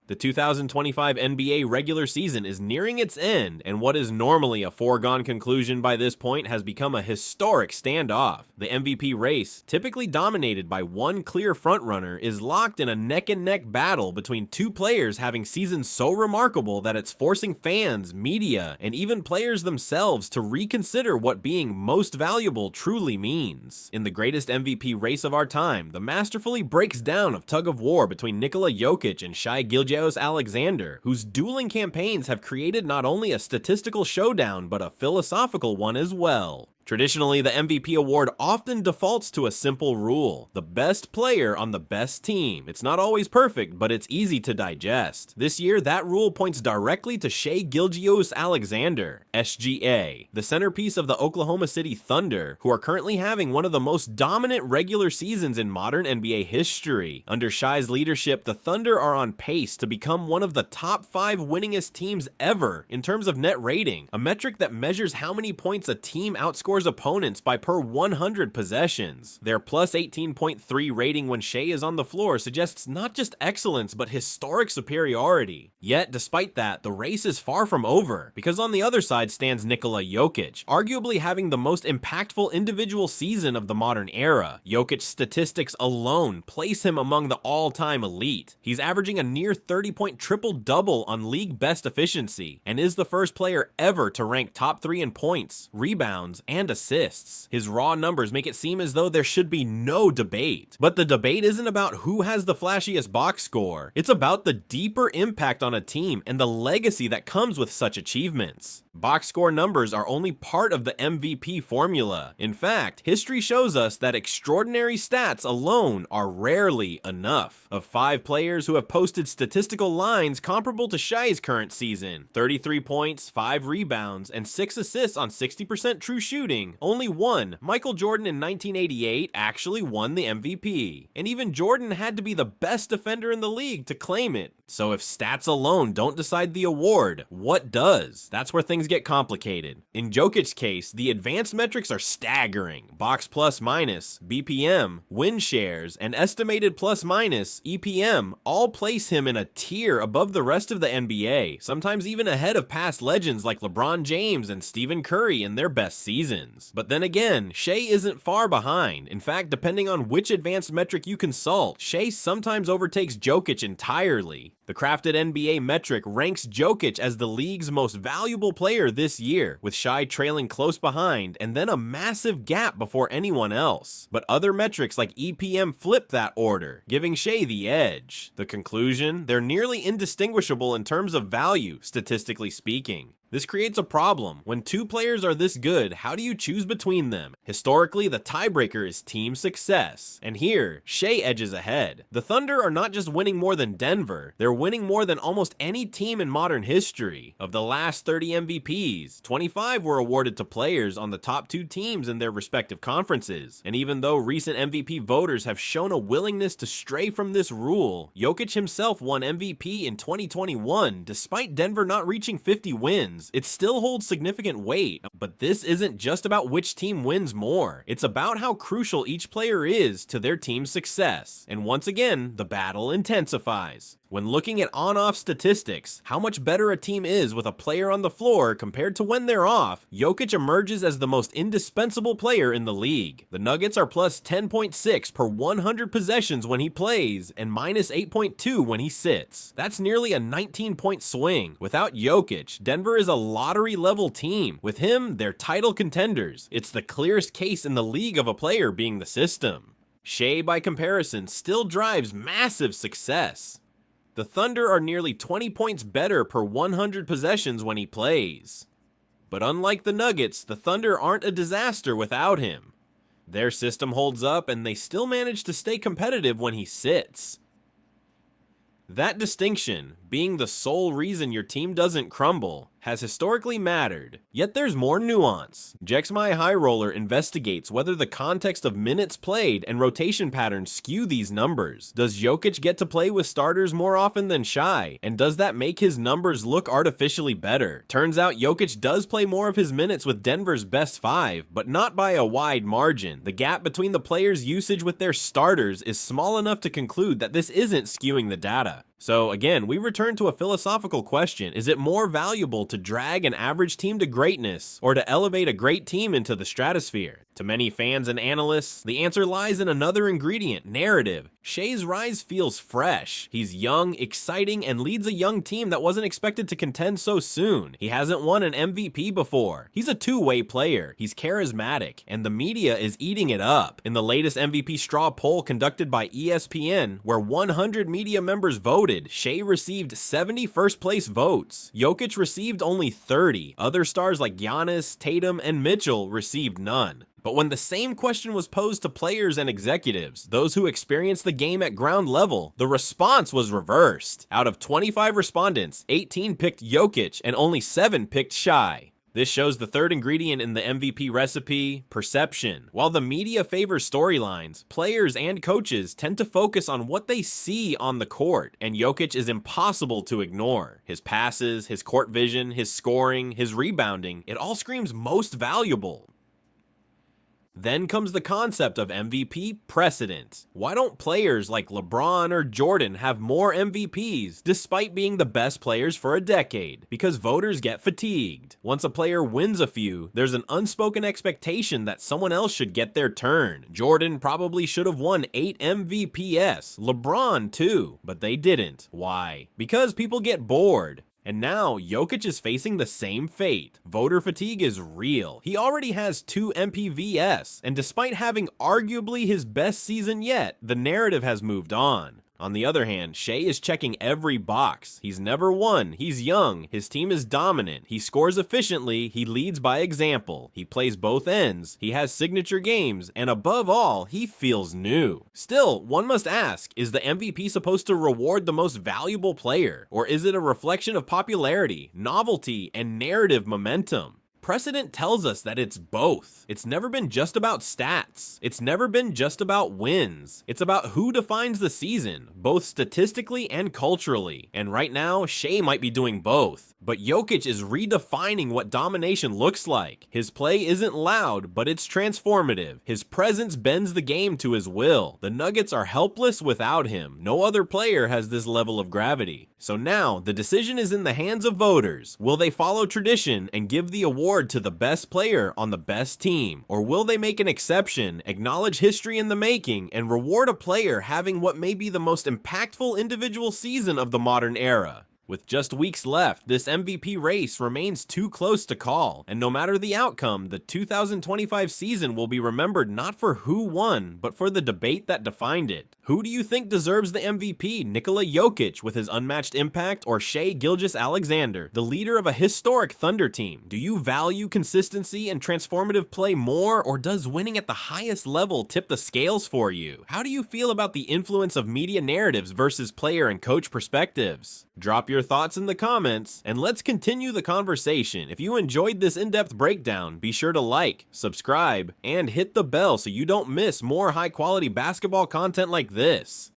The 2025 NBA regular season is nearing its end, and what is normally a foregone conclusion by this point has become a historic standoff. The MVP race, typically dominated by one clear frontrunner, is locked in a neck-and-neck battle between two players having seasons so remarkable that it's forcing fans, media, and even players themselves to reconsider what being most valuable truly means. In the greatest MVP race of our time, the masterfully breaks down of tug-of-war between Nikola Jokić and Shai Gilgeous-Alexander, whose dueling campaigns have created not only a statistical showdown but a philosophical one as well. Traditionally, the MVP award often defaults to a simple rule: the best player on the best team. It's not always perfect, but it's easy to digest. This year, that rule points directly to Shai Gilgeous-Alexander, SGA, the centerpiece of the Oklahoma City Thunder, who are currently having one of the most dominant regular seasons in modern NBA history. Under Shai's leadership, the Thunder are on pace to become one of the top 5 winningest teams ever in terms of net rating, a metric that measures how many points a team outscores opponents by per 100 possessions. Their plus 18.3 rating when Shai is on the floor suggests not just excellence but historic superiority. Yet, despite that, the race is far from over, because on the other side stands Nikola Jokić, arguably having the most impactful individual season of the modern era. Jokic's statistics alone place him among the all-time elite. He's averaging a near 30-point triple-double on league best efficiency, and is the first player ever to rank top 3 in points, rebounds, and assists. His raw numbers make it seem as though there should be no debate. But the debate isn't about who has the flashiest box score. It's about the deeper impact on a team and the legacy that comes with such achievements. Box score numbers are only part of the MVP formula. In fact, history shows us that extraordinary stats alone are rarely enough. Of 5 players who have posted statistical lines comparable to Shai's current season, 33 points, 5 rebounds, and 6 assists on 60% true shooting, only one, Michael Jordan in 1988, actually won the MVP. And even Jordan had to be the best defender in the league to claim it. So if stats alone don't decide the award, what does? That's where things get complicated. In Jokic's case, the advanced metrics are staggering. Box plus minus, BPM, win shares, and estimated plus minus, EPM, all place him in a tier above the rest of the NBA, sometimes even ahead of past legends like LeBron James and Stephen Curry in their best seasons. But then again, Shai isn't far behind. In fact, depending on which advanced metric you consult, Shai sometimes overtakes Jokić entirely. The crafted NBA metric ranks Jokić as the league's most valuable player this year, with Shai trailing close behind and then a massive gap before anyone else. But other metrics like EPM flip that order, giving Shai the edge. The conclusion? They're nearly indistinguishable in terms of value, statistically speaking. This creates a problem. When 2 players are this good, how do you choose between them? Historically, the tiebreaker is team success. And here, Shai edges ahead. The Thunder are not just winning more than Denver, they're winning more than almost any team in modern history. Of the last 30 MVPs, 25 were awarded to players on the top 2 teams in their respective conferences. And even though recent MVP voters have shown a willingness to stray from this rule, Jokić himself won MVP in 2021, despite Denver not reaching 50 wins. It still holds significant weight, but this isn't just about which team wins more. It's about how crucial each player is to their team's success. And once again, the battle intensifies. When looking at on-off statistics, how much better a team is with a player on the floor compared to when they're off, Jokić emerges as the most indispensable player in the league. The Nuggets are plus 10.6 per 100 possessions when he plays, and minus 8.2 when he sits. That's nearly a 19-point swing. Without Jokić, Denver is a lottery-level team. With him, they're title contenders. It's the clearest case in the league of a player being the system. Shai, by comparison, still drives massive success. The Thunder are nearly 20 points better per 100 possessions when he plays. But unlike the Nuggets, the Thunder aren't a disaster without him. Their system holds up and they still manage to stay competitive when he sits. That distinction, being the sole reason your team doesn't crumble, has historically mattered. Yet there's more nuance. JxmyHighroller investigates whether the context of minutes played and rotation patterns skew these numbers. Does Jokić get to play with starters more often than Shai? And does that make his numbers look artificially better? Turns out Jokić does play more of his minutes with Denver's best 5, but not by a wide margin. The gap between the players' usage with their starters is small enough to conclude that this isn't skewing the data. So again, we return to a philosophical question. Is it more valuable to drag an average team to greatness or to elevate a great team into the stratosphere? To many fans and analysts, the answer lies in another ingredient, narrative. Shai's rise feels fresh. He's young, exciting, and leads a young team that wasn't expected to contend so soon. He hasn't won an MVP before. He's a two-way player. He's charismatic, and the media is eating it up. In the latest MVP straw poll conducted by ESPN, where 100 media members voted, Shai received 70 first-place votes. Jokić received only 30. Other stars like Giannis, Tatum, and Mitchell received none. But when the same question was posed to players and executives, those who experienced the game at ground level, the response was reversed. Out of 25 respondents, 18 picked Jokić and only 7 picked Shai. This shows the third ingredient in the MVP recipe, perception. While the media favors storylines, players and coaches tend to focus on what they see on the court, and Jokić is impossible to ignore. His passes, his court vision, his scoring, his rebounding, it all screams most valuable. Then comes the concept of MVP precedent. Why don't players like LeBron or Jordan have more MVPs despite being the best players for a decade? Because voters get fatigued. Once a player wins a few, there's an unspoken expectation that someone else should get their turn. Jordan probably should have won 8 MVPs, LeBron too, but they didn't. Why? Because people get bored. And now, Jokić is facing the same fate. Voter fatigue is real. He already has 2 MPVS, and despite having arguably his best season yet, the narrative has moved on. On the other hand, Shai is checking every box. He's never won, he's young, his team is dominant, he scores efficiently, he leads by example, he plays both ends, he has signature games, and above all, he feels new. Still, one must ask, is the MVP supposed to reward the most valuable player? Or is it a reflection of popularity, novelty, and narrative momentum? Precedent tells us that it's both. It's never been just about stats. It's never been just about wins. It's about who defines the season, both statistically and culturally. And right now, Shai might be doing both. But Jokić is redefining what domination looks like. His play isn't loud, but it's transformative. His presence bends the game to his will. The Nuggets are helpless without him. No other player has this level of gravity. So now, the decision is in the hands of voters. Will they follow tradition and give the award to the best player on the best team? Or will they make an exception, acknowledge history in the making, and reward a player having what may be the most impactful individual season of the modern era? With just weeks left, this MVP race remains too close to call, and no matter the outcome, the 2025 season will be remembered not for who won, but for the debate that defined it. Who do you think deserves the MVP, Nikola Jokić with his unmatched impact, or Shai Gilgeous-Alexander, the leader of a historic Thunder team? Do you value consistency and transformative play more, or does winning at the highest level tip the scales for you? How do you feel about the influence of media narratives versus player and coach perspectives? Drop your thoughts in the comments, and let's continue the conversation. If you enjoyed this in-depth breakdown, be sure to like, subscribe, and hit the bell so you don't miss more high-quality basketball content like this.